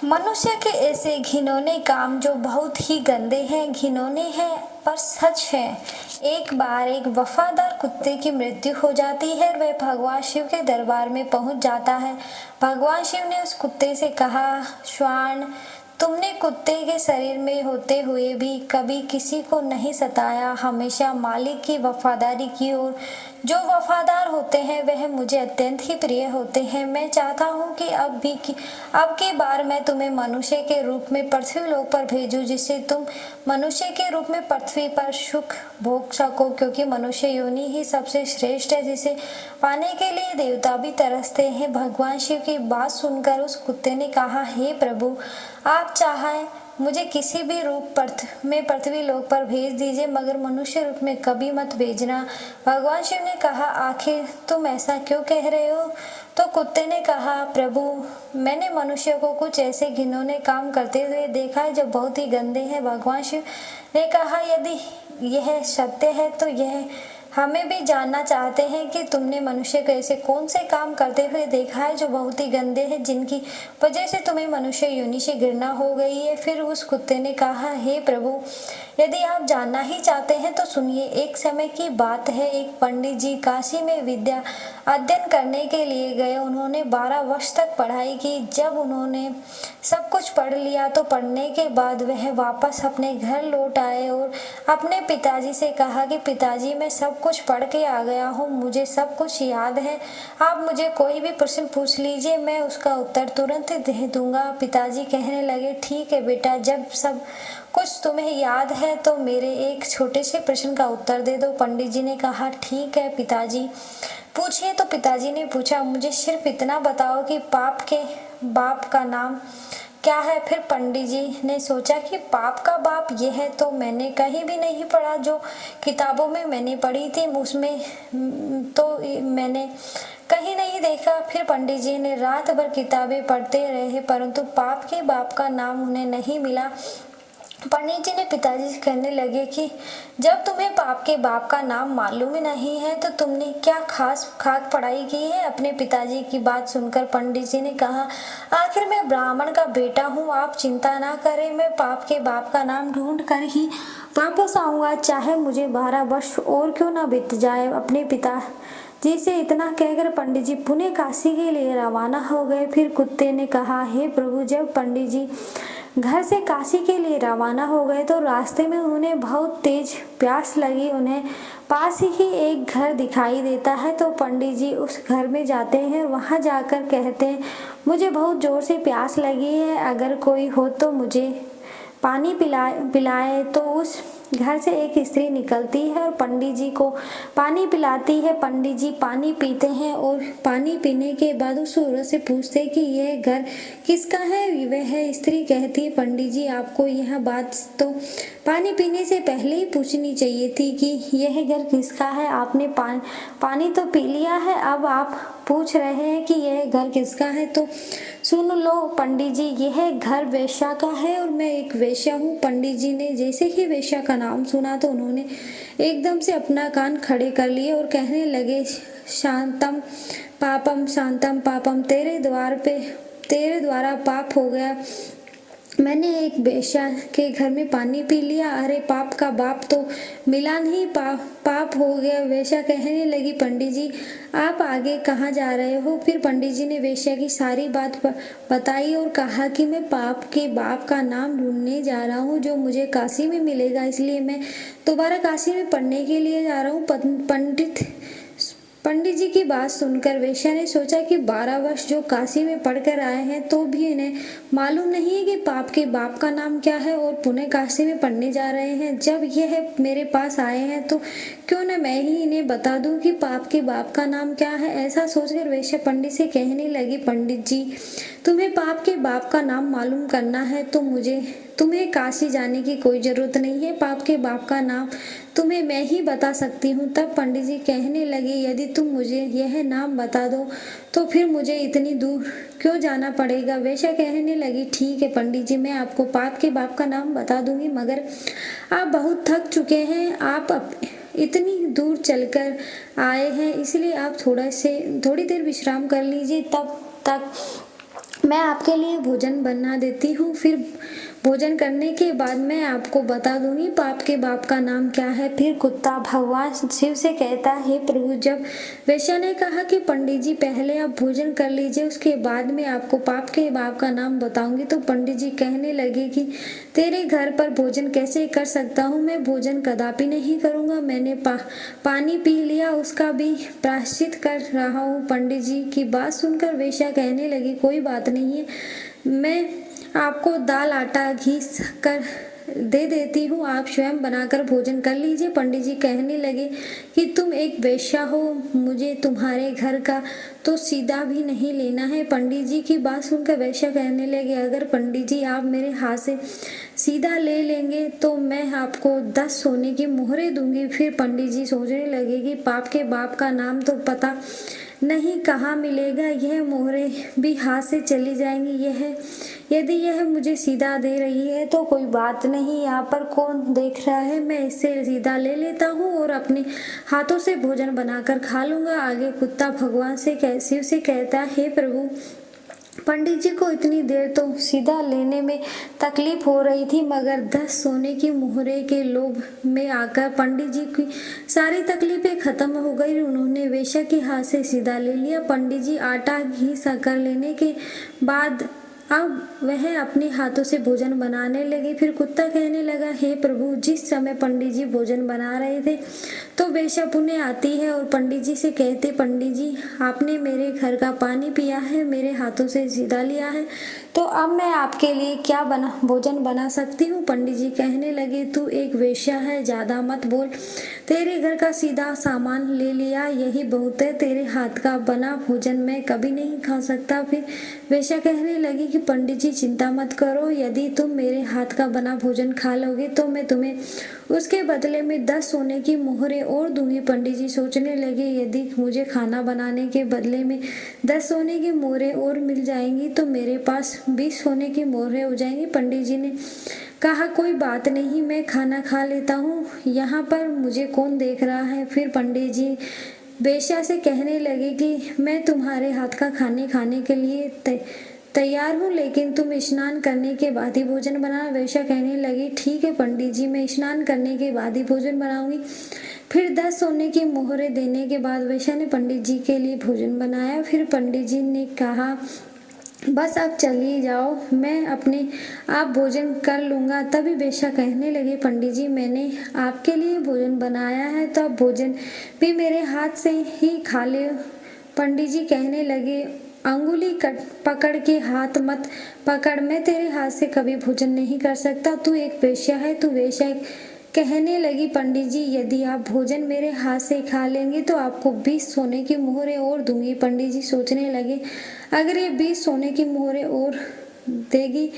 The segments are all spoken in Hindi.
मनुष्य के ऐसे घिनौने काम जो बहुत ही गंदे हैं, घिनौने हैं पर सच हैं। एक बार एक वफादार कुत्ते की मृत्यु हो जाती है और वह भगवान शिव के दरबार में पहुंच जाता है। भगवान शिव ने उस कुत्ते से कहा, श्वान, तुमने कुत्ते के शरीर में होते हुए भी कभी किसी को नहीं सताया, हमेशा मालिक की वफादारी की। और जो वफादार होते हैं वह मुझे अत्यंत ही प्रिय होते हैं। मैं चाहता हूँ कि अब की बार मैं तुम्हें मनुष्य के रूप में पृथ्वी लोक पर भेजूं, जिससे तुम मनुष्य के रूप में पृथ्वी पर सुख भोग सको, क्योंकि मनुष्य योनि ही सबसे श्रेष्ठ है, जिसे पाने के लिए देवता भी तरसते हैं। भगवान शिव की बात सुनकर उस कुत्ते ने कहा, हे प्रभु, आप चाहें मुझे किसी भी रूप में पृथ्वी लोक पर भेज दीजिए, मगर मनुष्य रूप में कभी मत भेजना। भगवान शिव ने कहा, आखिर तुम ऐसा क्यों कह रहे हो? तो कुत्ते ने कहा, प्रभु, मैंने मनुष्य को कुछ ऐसे घिनौने काम करते हुए देखा है जो बहुत ही गंदे हैं। भगवान शिव ने कहा, यदि यह सत्य है तो यह हमें भी जानना चाहते हैं कि तुमने मनुष्य को ऐसे कौन से काम करते हुए देखा है जो बहुत ही गंदे हैं, जिनकी वजह से तुम्हें मनुष्य योनि से घृणा हो गई है। फिर उस कुत्ते ने कहा, हे प्रभु, यदि आप जानना ही चाहते हैं तो सुनिए। एक समय की बात है, एक पंडित जी काशी में विद्या अध्ययन करने के लिए गए। उन्होंने 12 वर्ष तक पढ़ाई की। जब उन्होंने सब कुछ पढ़ लिया तो पढ़ने के बाद वह वापस अपने घर लौट आए और अपने पिताजी से कहा कि पिताजी, मैं सब कुछ पढ़ के आ गया हूँ, मुझे सब कुछ याद है। आप मुझे कोई भी प्रश्न पूछ लीजिए, मैं उसका उत्तर तुरंत दे दूंगा। पिताजी कहने लगे, ठीक है बेटा, जब सब कुछ तुम्हें याद है तो मेरे एक छोटे से प्रश्न का उत्तर दे दो। पंडित जी ने कहा, ठीक है पिताजी, पूछिए। तो पिताजी ने पूछा, मुझे सिर्फ इतना बताओ कि पाप के बाप का नाम क्या है? फिर पंडित जी ने सोचा कि पाप का बाप यह है तो मैंने कहीं भी नहीं पढ़ा। जो किताबों में मैंने पढ़ी थी उसमें तो मैंने कहीं नहीं देखा। फिर पंडित जी ने रात भर किताबें पढ़ते रहे, परंतु पाप के बाप का नाम उन्हें नहीं मिला। पंडित जी ने पिताजी से कहने लगे कि जब तुम्हें पाप के बाप का नाम मालूम ही नहीं है तो तुमने क्या खाक पढ़ाई की है? अपने पिताजी की बात सुनकर पंडित जी ने कहा, आखिर मैं ब्राह्मण का बेटा हूँ, आप चिंता ना करें, मैं पाप के बाप का नाम ढूंढ कर ही वापस आऊंगा, चाहे मुझे 12 वर्ष और क्यों ना बीत जाए। अपने पिता जी से इतना कहकर पंडित जी पुणे काशी के लिए रवाना हो गए। फिर कुत्ते ने कहा, हे प्रभु, जब पंडित जी घर से काशी के लिए रवाना हो गए तो रास्ते में उन्हें बहुत तेज प्यास लगी। उन्हें पास ही एक घर दिखाई देता है तो पंडित जी उस घर में जाते हैं। वहां जाकर कहते हैं, मुझे बहुत जोर से प्यास लगी है, अगर कोई हो तो मुझे पानी पिलाए। तो उस घर से एक स्त्री निकलती है और पंडित जी को पानी पिलाती है। पंडित जी पानी पीते हैं और पानी पीने के बाद उस औरत से पूछते हैं कि यह घर किसका है? वह स्त्री कहती है, पंडित जी, आपको यह बात तो पानी पीने से पहले ही पूछनी चाहिए थी कि यह घर किसका है। आपने पानी तो पी लिया है, अब आप पूछ रहे हैं कि यह घर किसका है। तो सुन लो पंडित जी, यह घर वेश्या का है और मैं एक वेश्या हूँ। पंडित जी ने जैसे ही वेश्या का नाम सुना तो उन्होंने एकदम से अपना कान खड़े कर लिए और कहने लगे, शांतम पापम, तेरे द्वारा पाप हो गया। मैंने एक वेश्या के घर में पानी पी लिया, अरे पाप का बाप तो मिला नहीं, पाप हो गया। वेश्या कहने लगी, पंडित जी, आप आगे कहाँ जा रहे हो? फिर पंडित जी ने वेश्या की सारी बात बताई और कहा कि मैं पाप के बाप का नाम ढूंढने जा रहा हूँ जो मुझे काशी में मिलेगा, इसलिए मैं दोबारा काशी में पढ़ने के लिए जा रहा हूँ। पंडित जी की बात सुनकर वेश्या ने सोचा कि 12 वर्ष जो काशी में पढ़कर आए हैं तो भी इन्हें मालूम नहीं है कि पाप के बाप का नाम क्या है और पुणे काशी में पढ़ने जा रहे हैं। जब यह मेरे पास आए हैं तो क्यों न मैं ही इन्हें बता दूं कि पाप के बाप का नाम क्या है। ऐसा सोचकर वेश्या पंडित से कहने लगी, पंडित जी, तुम्हें पाप के बाप का नाम मालूम करना है तो तुम्हें काशी जाने की कोई जरूरत नहीं है, पाप के बाप का नाम तुम्हें मैं ही बता सकती हूँ। तब पंडित जी कहने लगे, यदि तुम मुझे यह नाम बता दो तो फिर मुझे इतनी दूर क्यों जाना पड़ेगा? वेश्या कहने लगी, ठीक है पंडित जी, मैं आपको पाप के बाप का नाम बता दूंगी, मगर आप बहुत थक चुके हैं, आप इतनी दूर चलकर आए हैं, इसलिए आप थोड़ी देर विश्राम कर लीजिए, तब तक मैं आपके लिए भोजन बना देती हूँ, फिर भोजन करने के बाद मैं आपको बता दूंगी आपके बाप का नाम क्या है। फिर कुत्ता भगवान शिव से कहता है, प्रभु, जब वेश्या ने कहा कि पंडित जी पहले आप भोजन कर लीजिए, उसके बाद में आपको पाप के बाप का नाम बताऊंगी, तो पंडित जी कहने लगे कि तेरे घर पर भोजन कैसे कर सकता हूँ, मैं भोजन कदापि नहीं करूँगा, मैंने पानी पी लिया, उसका भी प्रायश्चित कर रहा हूँ। पंडित जी की बात सुनकर वेश्या कहने लगी, कोई बात नहीं है, मैं आपको दाल आटा घी कर दे देती हूँ, आप स्वयं बनाकर भोजन कर लीजिए। पंडित जी कहने लगे कि तुम एक वेश्या हो, मुझे तुम्हारे घर का तो सीधा भी नहीं लेना है। पंडित जी की बात सुनकर वेश्या कहने लगे, अगर पंडित जी आप मेरे हाथ से सीधा ले लेंगे तो मैं आपको 10 सोने की मोहरें दूंगी। फिर पंडित जी सोचने लगे कि पाप के बाप का नाम तो पता नहीं कहाँ मिलेगा, यह मोहरें भी हाथ से चली जाएंगी, यदि यह मुझे सीधा दे रही है तो कोई बात नहीं, यहाँ पर कौन देख रहा है, मैं इससे सीधा ले लेता हूँ और अपने हाथों से भोजन बनाकर खा लूंगा। आगे कुत्ता भगवान से शिव से कहता है, हे प्रभु, पंडित जी को इतनी देर तो सीधा लेने में तकलीफ हो रही थी, मगर 10 सोने की मोहरे के लोभ में आकर पंडित जी की सारी तकलीफें खत्म हो गई। उन्होंने वेश्या के हाथ से सीधा ले लिया। पंडित जी आटा घी शक्कर लेने के बाद अब वह अपने हाथों से भोजन बनाने लगे। फिर कुत्ता कहने लगा, हे प्रभु, जिस समय पंडित जी भोजन बना रहे थे तो वेश्या पुण्य आती है और पंडित जी से कहते, पंडित जी आपने मेरे घर का पानी पिया है, मेरे हाथों से सीधा लिया है, तो अब मैं आपके लिए क्या भोजन बना सकती हूँ। पंडित जी कहने लगे, तू एक वेश्या है, ज्यादा मत बोल, तेरे घर का सीधा सामान ले लिया यही बहुत है, तेरे हाथ का बना भोजन मैं कभी नहीं खा सकता। फिर वेश्या कहने लगी कि पंडित जी चिंता मत करो, यदि तुम मेरे हाथ का बना भोजन खा लोगे तो मैं तुम्हें उसके बदले में 10 सोने की मोहरें और दूंगी। पंडित जी सोचने लगे, यदि मुझे खाना बनाने के बदले में 10 सोने की मोहरें और मिल जाएंगी तो मेरे पास 20 सोने की मोहरें हो जाएंगी। पंडित जी ने कहा, कोई बात नहीं, मैं खाना खा लेता हूँ, यहाँ पर मुझे कौन देख रहा है। फिर पंडित जी वेश्या से कहने लगे कि मैं तुम्हारे हाथ का खाने के लिए तैयार हूँ, लेकिन तुम स्नान करने के बाद ही भोजन बनाना। वेश्या कहने लगी, ठीक है पंडित जी, मैं स्नान करने के बाद ही भोजन बनाऊंगी। फिर 10 सोने की मोहरें देने के बाद वेश्या ने पंडित जी के लिए भोजन बनाया। फिर पंडित जी ने कहा, बस अब चली जाओ, मैं अपने आप भोजन कर लूँगा। तभी वेश्या कहने लगी, पंडित जी मैंने आपके लिए भोजन बनाया है तो आप भोजन भी मेरे हाथ से ही खा ले। पंडित जी कहने लगे, अंगुली पकड़ के हाथ मत पकड़, मैं तेरे हाथ से कभी भोजन नहीं कर सकता, तू एक वेश्या है। तू वेश्या कहने लगी, पंडित जी यदि आप भोजन मेरे हाथ से खा लेंगे तो आपको 20 सोने की मोहरें और दूंगी। पंडित जी सोचने लगे, अगर ये 20 सोने की मोहरें और देगी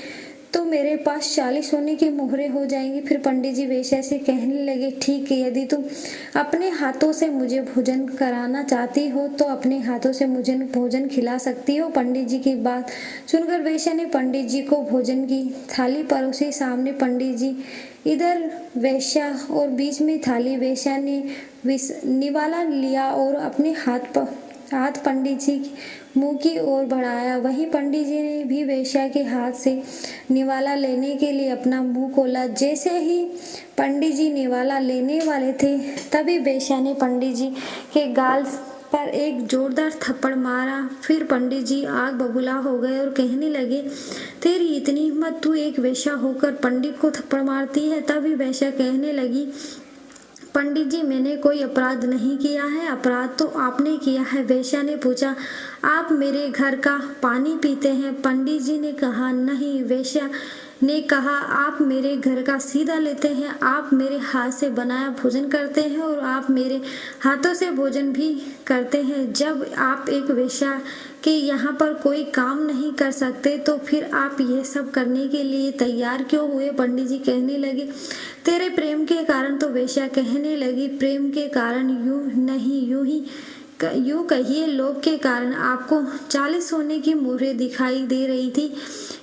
तो मेरे पास 40 सोने की मोहरें हो जाएंगी। फिर पंडित जी वेश्या से कहने लगे, ठीक है, यदि तुम अपने हाथों से मुझे भोजन कराना चाहती हो तो अपने हाथों से मुझे भोजन खिला सकती हो। पंडित जी की बात सुनकर वेश्या ने पंडित जी को भोजन की थाली परोसी। सामने पंडित जी, इधर वेश्या और बीच में थाली। वेश्या ने निवाला लिया और अपने हाथ पंडित जी मुंह की ओर बढ़ाया। वहीं पंडित जी ने भी वेश्या के हाथ से निवाला लेने के लिए अपना मुंह खोला। जैसे ही पंडित जी निवाला लेने वाले थे तभी वेश्या ने पंडित जी के गाल पर एक जोरदार थप्पड़ मारा। फिर पंडित जी आग बबूला हो गए और कहने लगे, तेरी इतनी हिम्मत, तू एक वेश्या होकर पंडित को थप्पड़ मारती है। तभी वेश्या कहने लगी, पंडित जी मैंने कोई अपराध नहीं किया है, अपराध तो आपने किया है। वेश्या ने पूछा, आप मेरे घर का पानी पीते हैं? पंडित जी ने कहा, नहीं। वेश्या ने कहा, आप मेरे घर का सीधा लेते हैं, आप मेरे हाथ से बनाया भोजन करते हैं और आप मेरे हाथों से भोजन भी करते हैं। जब आप एक वेश्या के यहाँ पर कोई काम नहीं कर सकते तो फिर आप ये सब करने के लिए तैयार क्यों हुए? पंडित जी कहने लगे, तेरे प्रेम के कारण। तो वेश्या कहने लगी, प्रेम के कारण यूं नहीं, यूं ही यूँ कहिए लोभ के कारण आपको 40 सोने की मोहरें दिखाई दे रही थी,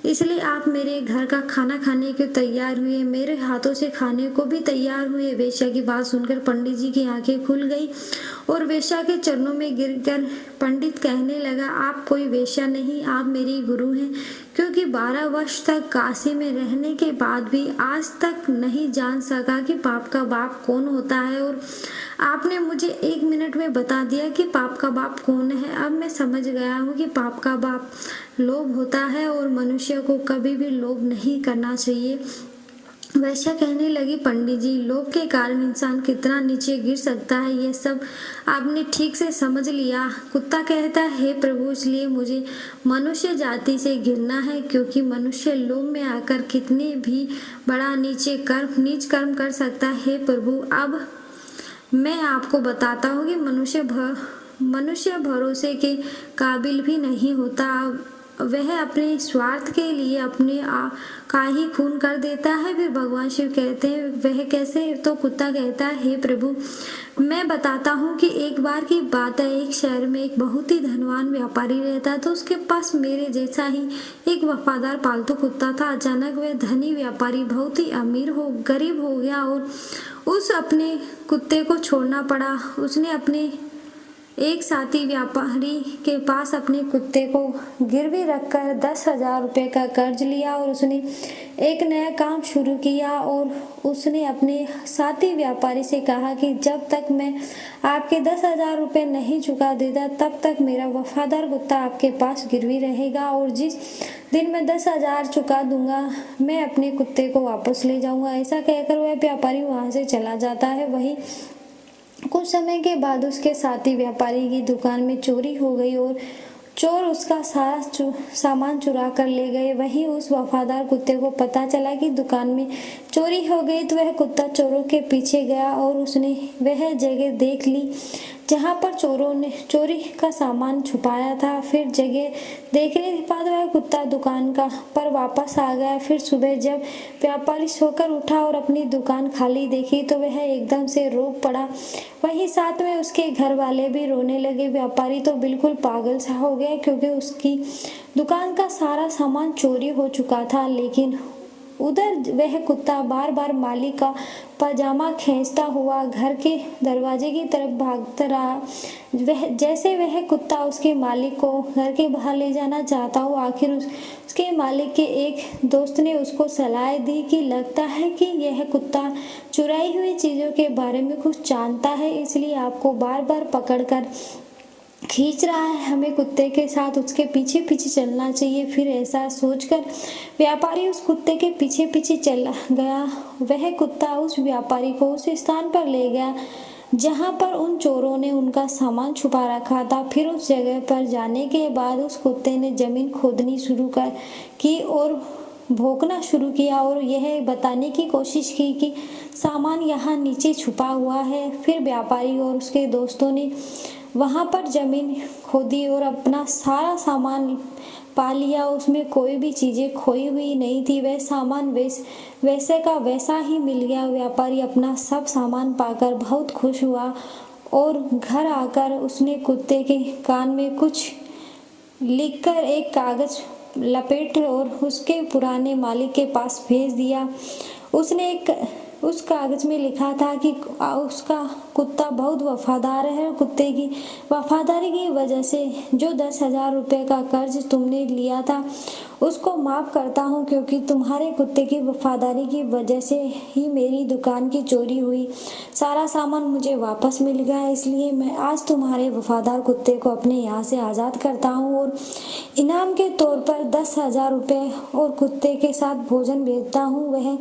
इसलिए आप मेरे घर का खाना खाने को तैयार हुए, मेरे हाथों से खाने को भी तैयार हुए। वेश्या की बात सुनकर पंडित जी की आंखें खुल गई और वेश्या के चरणों में गिरकर पंडित कहने लगा, आप कोई वेश्या नहीं, आप मेरी गुरु हैं, क्योंकि 12 वर्ष तक काशी में रहने के बाद भी आज तक नहीं जान सका कि पाप का बाप कौन होता है, और आपने मुझे 1 मिनट में बता दिया कि पाप का बाप कौन है। अब मैं समझ गया हूँ कि पाप का बाप लोभ होता है और मनुष्य को कभी भी लोभ नहीं करना चाहिए। वैश्या कहने लगी, पंडित जी, लोभ के कारण इंसान कितना नीचे गिर सकता है, ये सब आपने ठीक से समझ लिया। कुत्ता कहता है, हे प्रभु, इसलिए मुझे मनुष्य जाति से घिरना है, क्योंकि मनुष्य लोभ में आकर कितने भी बड़ा नीच कर्म कर सकता है। हे प्रभु, अब मैं आपको बताता हूँ कि मनुष्य भरोसे के काबिल भी नहीं होता। वह अपने स्वार्थ के लिए अपने का ही खून कर देता है। फिर भगवान शिव कहते हैं, वह कैसे? तो कुत्ता कहता है, हे प्रभु, मैं बताता हूँ कि एक बार की बात है, एक शहर में एक बहुत ही धनवान व्यापारी रहता था। उसके पास मेरे जैसा ही एक वफादार पालतू कुत्ता था। अचानक वह धनी व्यापारी बहुत ही गरीब हो गया और उस अपने कुत्ते को छोड़ना पड़ा। उसने अपने एक साथी व्यापारी के पास अपने कुत्ते को गिरवी रखकर 10,000 रुपये का कर्ज लिया और उसने एक नया काम शुरू किया। और उसने अपने साथी व्यापारी से कहा कि जब तक मैं आपके 10,000 रुपये नहीं चुका देता, तब तक मेरा वफादार कुत्ता आपके पास गिरवी रहेगा, और जिस दिन मैं 10,000 चुका दूंगा, मैं अपने कुत्ते को वापस ले जाऊंगा। ऐसा कहकर वह व्यापारी वहां से चला जाता है। वही कुछ समय के बाद उसके साथी व्यापारी की दुकान में चोरी हो गई और चोर उसका सारा सामान चुरा कर ले गए। वहीं उस वफादार कुत्ते को पता चला कि दुकान में चोरी हो गई, तो वह कुत्ता चोरों के पीछे गया और उसने वह जगह देख ली जहां पर चोरों ने चोरी का सामान छुपाया था। फिर जगह देखने के बाद वह कुत्ता दुकान पर वापस आ गया। फिर सुबह जब व्यापारी सोकर उठा और अपनी दुकान खाली देखी, तो वह एकदम से रो पड़ा। वहीं साथ में उसके घर वाले भी रोने लगे। व्यापारी तो बिल्कुल पागल सा हो गया, क्योंकि उसकी दुकान का सारा सामान चोरी हो चुका था। लेकिन उधर वह कुत्ता बार बार मालिक का पजामा खींचता हुआ घर के दरवाजे की तरफ भागता रहा। जैसे वह कुत्ता उसके मालिक को घर के बाहर ले जाना चाहता हो, आखिर उसके मालिक के एक दोस्त ने उसको सलाह दी कि लगता है कि यह कुत्ता चुराई हुई चीज़ों के बारे में कुछ जानता है, इसलिए आपको बार बार पकड़कर खींच रहा है। हमें कुत्ते के साथ उसके पीछे पीछे चलना चाहिए। फिर ऐसा सोचकर व्यापारी उस कुत्ते के पीछे पीछे चला गया। वह कुत्ता उस व्यापारी को उस स्थान पर ले गया जहां पर उन चोरों ने उनका सामान छुपा रखा था। फिर उस जगह पर जाने के बाद उस कुत्ते ने जमीन खोदनी शुरू की और भौंकना शुरू किया और यह बताने की कोशिश की कि सामान यहाँ नीचे छुपा हुआ है। फिर व्यापारी और उसके दोस्तों ने वहां पर जमीन खोदी और अपना सारा सामान पा लिया। उसमें कोई भी चीजें खोई हुई नहीं थी। वह सामान वैसे का वैसा ही मिल गया। व्यापारी अपना सब सामान पाकर बहुत खुश हुआ और घर आकर उसने कुत्ते के कान में कुछ लिखकर एक कागज लपेट और उसके पुराने मालिक के पास भेज दिया। उसने उस कागज में लिखा था कि उसका कुत्ता बहुत वफादार है। कुत्ते की वफादारी की वजह से जो 10,000 रुपये का कर्ज तुमने लिया था उसको माफ़ करता हूँ, क्योंकि तुम्हारे कुत्ते की वफादारी की वजह से ही मेरी दुकान की चोरी हुई। सारा सामान मुझे वापस मिल गया, इसलिए मैं आज तुम्हारे वफादार कुत्ते को अपने यहाँ से आज़ाद करता हूँ और इनाम के तौर पर 10,000 रुपये और कुत्ते के साथ भोजन भेजता हूँ। वह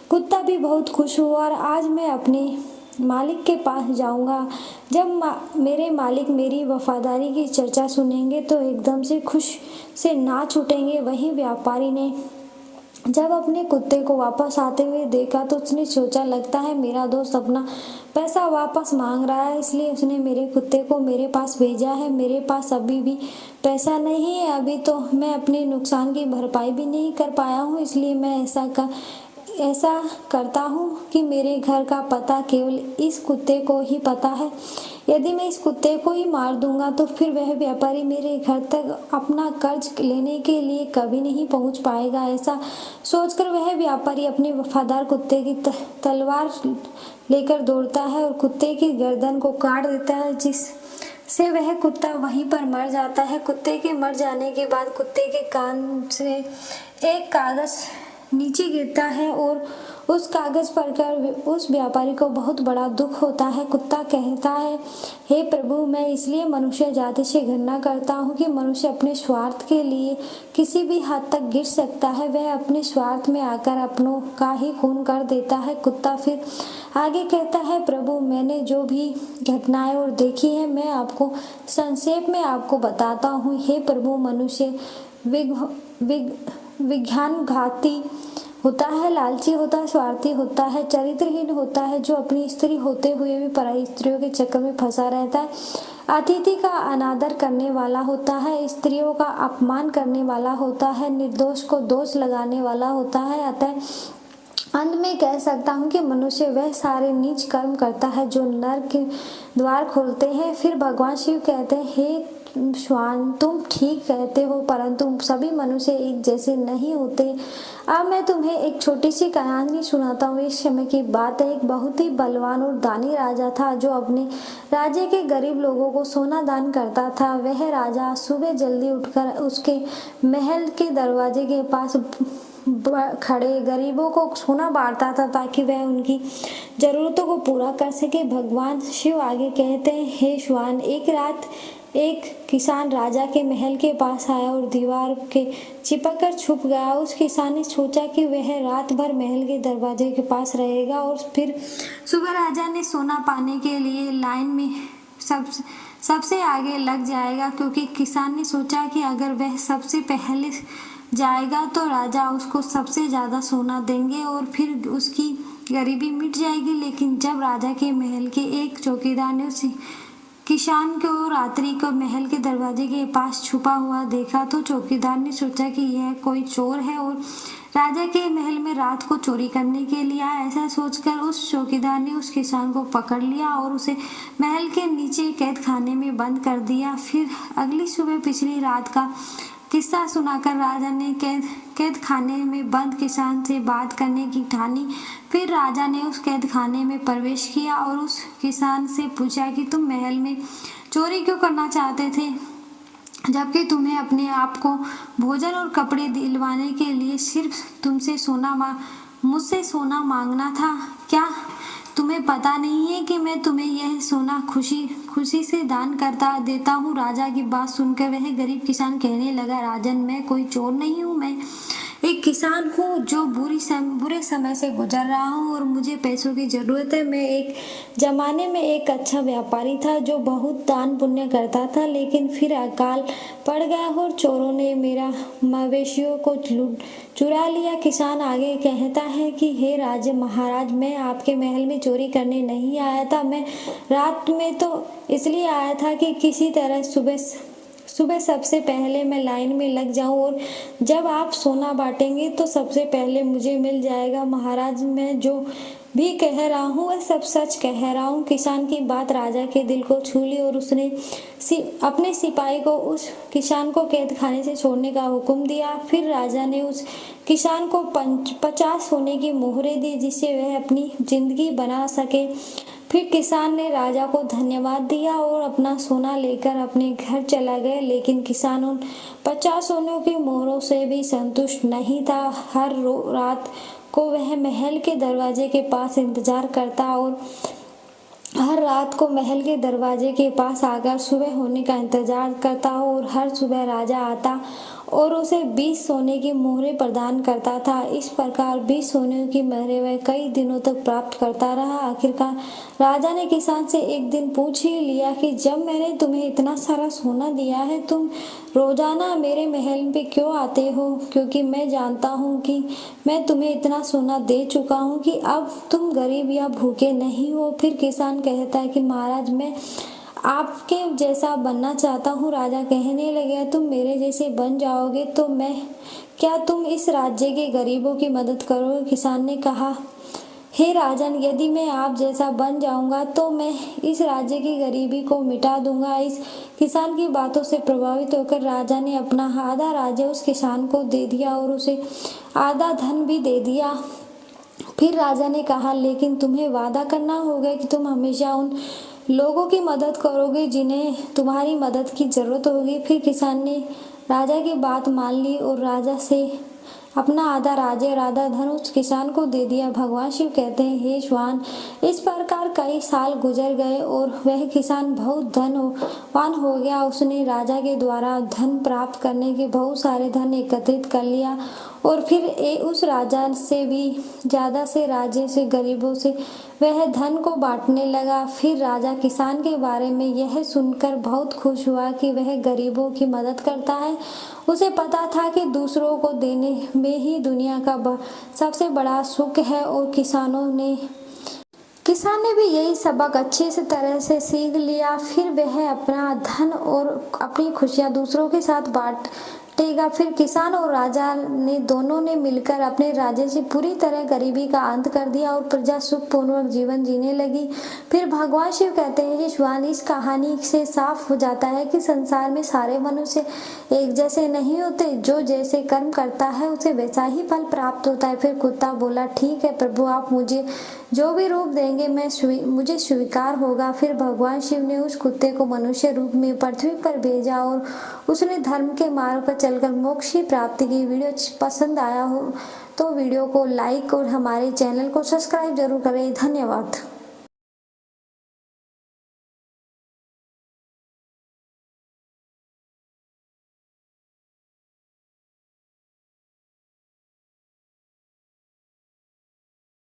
कुत्ता भी बहुत खुश हुआ और आज मैं अपने मालिक के पास जाऊंगा। जब मेरे मालिक मेरी वफादारी की चर्चा सुनेंगे तो एकदम से खुश से नाच उठेंगे। वहीं व्यापारी ने जब अपने कुत्ते को वापस आते हुए देखा तो उसने सोचा, लगता है मेरा दोस्त अपना पैसा वापस मांग रहा है, इसलिए उसने मेरे कुत्ते को मेरे पास भेजा है। मेरे पास अभी भी पैसा नहीं है, अभी तो मैं अपने नुकसान की भरपाई भी नहीं कर पाया हूँ, इसलिए मैं ऐसा करता हूँ कि मेरे घर का पता केवल इस कुत्ते को ही पता है। यदि मैं इस कुत्ते को ही मार दूंगा तो फिर वह व्यापारी मेरे घर तक अपना कर्ज लेने के लिए कभी नहीं पहुंच पाएगा। ऐसा सोचकर वह व्यापारी अपने वफादार कुत्ते की तलवार लेकर दौड़ता है और कुत्ते की गर्दन को काट देता है, जिससे वह कुत्ता वहीं पर मर जाता है। कुत्ते के मर जाने के बाद कुत्ते के कान से एक कागज नीचे गिरता है और उस कागज पढ़कर उस व्यापारी को बहुत बड़ा दुख होता है। कुत्ता कहता है, हे प्रभु, मैं इसलिए मनुष्य जाति से घृणा करता हूँ कि मनुष्य अपने स्वार्थ के लिए किसी भी हद तक गिर सकता है। वह अपने स्वार्थ में आकर अपनों का ही खून कर देता है। कुत्ता फिर आगे कहता है, प्रभु, मैंने जो भी घटनाएं और देखी है मैं आपको संक्षेप में आपको बताता हूँ। हे प्रभु, मनुष्य विज्ञानघाती होता है, लालची होता है, स्वार्थी होता है, चरित्रहीन होता है, जो अपनी स्त्री होते हुए भी पराई स्त्रियों के चक्कर में फंसा रहता है, अतिथि का अनादर करने वाला होता है, स्त्रियों का अपमान करने वाला होता है, निर्दोष को दोष लगाने वाला होता है। अतः अंत में कह सकता हूँ कि मनुष्य वह सारे नीच कर्म करता है जो नरक के द्वार खोलते हैं। फिर भगवान शिव कहते हैं, हे श्वान, तुम ठीक कहते हो, परंतु सभी मनुष्य एक जैसे नहीं होते। अब मैं तुम्हें एक छोटी सी कहानी सुनाता हूँ। इस समय की बात है, एक बहुत ही बलवान और दानी राजा था जो अपने राज्य के गरीब लोगों को सोना दान करता था। वह राजा सुबह जल्दी उठकर उसके महल के दरवाजे के पास खड़े गरीबों को सोना बांटता था ताकि वह उनकी जरूरतों को पूरा कर सके। भगवान शिव आगे कहते हैं, हे श्वान, एक रात एक किसान राजा के महल के पास आया और दीवार के चिपक कर छुप गया। उस किसान ने सोचा कि वह रात भर महल के दरवाजे के पास रहेगा और फिर सुबह राजा ने सोना पाने के लिए लाइन में सबसे आगे लग जाएगा, क्योंकि किसान ने सोचा कि अगर वह सबसे पहले जाएगा तो राजा उसको सबसे ज़्यादा सोना देंगे और फिर उसकी गरीबी मिट जाएगी। लेकिन जब राजा के महल के एक चौकीदार ने उस किसान को रात्रि को महल के दरवाजे के पास छुपा हुआ देखा तो चौकीदार ने सोचा कि यह कोई चोर है और राजा के महल में रात को चोरी करने के लिए आया। ऐसा सोचकर उस चौकीदार ने उस किसान को पकड़ लिया और उसे महल के नीचे कैद खाने में बंद कर दिया। फिर अगली सुबह पिछली रात का किस्सा सुनाकर राजा ने कैद खाने में बंद किसान से बात करने की ठानी। फिर राजा ने उस कैद खाने में प्रवेश किया और उस किसान से पूछा कि तुम महल में चोरी क्यों करना चाहते थे, जबकि तुम्हें अपने आप को भोजन और कपड़े दिलवाने के लिए सिर्फ मुझसे सोना मांगना था। क्या तुम्हें पता नहीं है कि मैं तुम्हें यह सोना खुशी से दान करता देता हूँ। राजा की बात सुनकर वह गरीब किसान कहने लगा, राजन, मैं कोई चोर नहीं हूँ, मैं एक किसान हूँ जो बुरे समय से गुजर रहा हूँ और मुझे पैसों की जरूरत है। मैं एक जमाने में एक अच्छा व्यापारी था जो बहुत दान पुण्य करता था, लेकिन फिर अकाल पड़ गया और चोरों ने मेरा मवेशियों को चुरा लिया। किसान आगे कहता है कि हे राजा महाराज, मैं आपके महल में चोरी करने नहीं आया था। मैं रात में तो इसलिए आया था कि किसी तरह सुबह सबसे पहले मैं लाइन में लग जाऊं और जब आप सोना बांटेंगे तो सबसे पहले मुझे मिल जाएगा। महाराज, मैं जो भी कह रहा हूँ वह सब सच कह रहा हूँ। किसान की बात राजा के दिल को छू ली और उसने अपने सिपाही को उस किसान को कैद खाने से छोड़ने का हुक्म दिया। फिर राजा ने उस किसान को 50 सोने की मोहरें दी जिससे वह अपनी जिंदगी बना सके। फिर किसान ने राजा को धन्यवाद दिया और अपना सोना लेकर अपने घर चला गया, लेकिन किसान उन 50 सोनों की मोहरों से भी संतुष्ट नहीं था। हर रात को वह महल के दरवाजे के पास इंतजार करता और हर रात को महल के दरवाजे के पास आकर सुबह होने का इंतजार करता और हर सुबह राजा आता और उसे 20 सोने की मोहरें प्रदान करता था। इस प्रकार 20 सोने की मोहरें वह कई दिनों तक प्राप्त करता रहा। आखिरकार राजा ने किसान से एक दिन पूछ ही लिया कि जब मैंने तुम्हें इतना सारा सोना दिया है, तुम रोजाना मेरे महल पे क्यों आते हो? क्योंकि मैं जानता हूँ कि मैं तुम्हें इतना सोना दे चुका हूँ कि अब तुम गरीब या भूखे नहीं हो। फिर किसान कहता है कि महाराज, मैं आपके जैसा बनना चाहता हूँ। राजा कहने लगे, तुम मेरे जैसे बन जाओगे तो मैं क्या तुम इस राज्य के गरीबों की मदद करोगे? किसान ने कहा, हे राजन, यदि मैं आप जैसा बन जाऊंगा तो मैं इस राज्य की गरीबी को मिटा दूंगा। इस किसान की बातों से प्रभावित होकर राजा ने अपना आधा राज्य उस किसान को दे दिया और उसे आधा धन भी दे दिया। फिर राजा ने कहा, लेकिन तुम्हें वादा करना होगा कि तुम हमेशा उन लोगों की मदद करोगे जिन्हें तुम्हारी मदद की जरूरत होगी। फिर किसान ने राजा की बात मान ली और राजा से अपना आधा राज्य और आधा धन उस किसान को दे दिया। भगवान शिव कहते हैं, हे श्वान, इस प्रकार कई साल गुजर गए और वह किसान बहुत धनवान हो गया। उसने राजा के द्वारा धन प्राप्त करने के बहुत सारे धन एकत्रित कर लिया और फिर उस राजा से भी ज्यादा से राज्य से गरीबों से वह धन को बांटने लगा। फिर राजा किसान के बारे में यह सुनकर बहुत खुश हुआ कि वह गरीबों की मदद करता है। उसे पता था कि दूसरों को देने में ही दुनिया का सबसे बड़ा सुख है और किसान ने भी यही सबक अच्छे से तरह से सीख लिया। फिर वह अपना धन और अपनी खुशियां दूसरों के साथ बांटेगा। फिर किसान और राजा ने दोनों ने मिलकर अपने राज्य से पूरी तरह गरीबी का अंत कर दिया और प्रजा सुखपूर्वक जीवन जीने लगी। फिर भगवान शिव कहते हैं, श्वान, इस कहानी से साफ हो जाता है कि संसार में सारे मनुष्य एक जैसे नहीं होते। जो जैसे कर्म करता है उसे वैसा ही फल प्राप्त होता है। फिर कुत्ता बोला, ठीक है प्रभु, आप मुझे जो भी रूप देंगे मुझे स्वीकार होगा। फिर भगवान शिव ने उस कुत्ते को मनुष्य रूप में पृथ्वी पर भेजा और उसने धर्म के मार्ग पर चलकर मोक्ष की प्राप्ति की। वीडियो पसंद आया हो तो वीडियो को लाइक और हमारे चैनल को सब्सक्राइब जरूर करें। धन्यवाद।